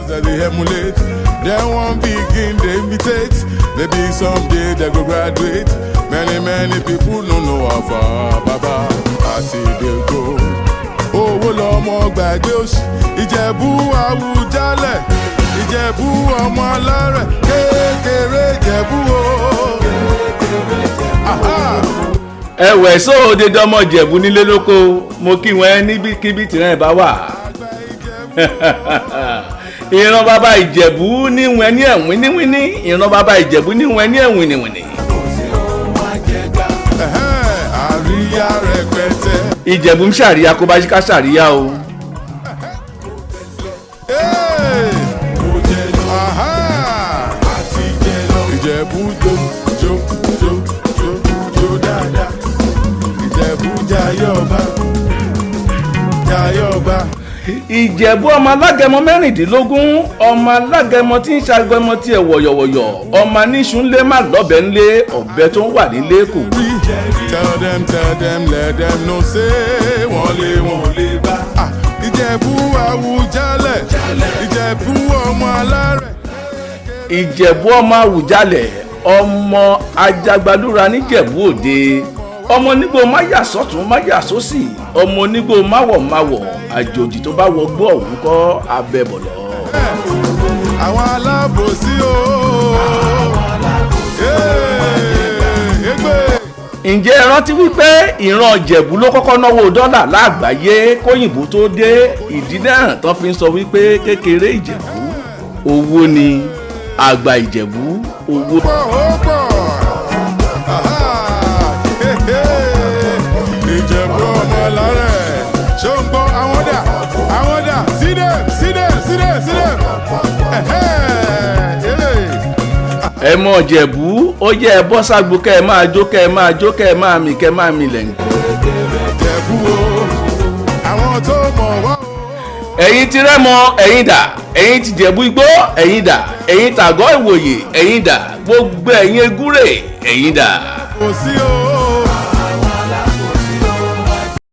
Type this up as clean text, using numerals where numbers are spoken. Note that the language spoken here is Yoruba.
that they emulate. Then one begin they imitate. Maybe someday they go graduate. Many people don't know how far Baba I see they go. Owó lọmọ gbàgbé òṣì. Ìjẹ̀bú Àwùjalẹ̀. Ìjẹ̀bú ọmọ alárẹ̀. Kékeré Ìjẹ̀bú o. Ẹ̀wẹ̀ sóòde dọ́mọ Ìjẹ̀bú nílé lóko mo kí wọn níbikíbi tìrẹ̀ bá wà. Ìran bàbá Ìjẹ̀bú níwọ̀n ní ẹ̀wìn níwìnní. Ìran bàbá Ìjẹ̀bú níwọ̀n ní ẹ̀wìn níwìnní. Àríyá rẹpẹtẹ. Ìjẹ̀bú ń ṣàríyá kó bá ṣe ká ṣàríyá o. Ìjẹ̀bú jó dáadáa. Ìjẹ̀bú jayọ̀ba. Ìjẹ̀bú ọmọ alágẹmọ mẹ́rìndínlógún ọmọ alágẹmọ tí ń ṣàgbẹmọ tiẹ̀ wọ̀yọ̀wọ̀yọ̀ ọmọ aníṣunlé má lọ́bẹ̀ ńlé ọ̀bẹ tó ń wà nílé kò wí. Tell them, let them know say wọ́n lè bá. Ìjẹ̀bú Àwùjalẹ̀. Ìjẹ̀bú ọmọ alárẹ̀. Ìjẹ̀bú ọmọ Àwùjalẹ̀ ọmọ Ajagbadúra níjẹ̀bú Òde ọmọ onígbò má yà sọ́tún má yà sósì ọmọ onígbò máwọ̀ àjòjì tó bá wọgbó ọ̀hún kọ́ abẹ́bọ̀lọ́. Àwọn alábòsí o. Ǹjẹ́ ẹ rántí wípé ìran Ìjẹ̀bú ló kọ́kọ́ náwó dọ́là lágbàáyé kóyìnbó tó dé ìdí náà tán fi ń sọ wípé kékeré Ìjẹ̀bú owó ni àgbà Ìjẹ̀bú owó. Ìjẹ̀bú ọmọ alárẹ̀ ṣó ń gbọ́ àwọn dà sídẹ̀. Ẹ mọ Ìjẹ̀bú ó yẹ ẹ bọ́ ságbo kẹ́ ẹ máa jó kẹ́ ẹ máa mì kẹ́ ẹ máa mì lẹ́yìn. Ìjẹ̀bú o àwọn tó mọ̀ wá. Ẹ̀yin ti Rẹ́mọ ẹ̀yin dà ẹ̀yin ti Jẹ̀bú Igbó ẹ̀yin dà ẹ̀yin tàgọ́ ìwòye ẹ̀yin dà gbogbo ẹ̀yin Egúrè ẹ̀yin dà. Kò sí o.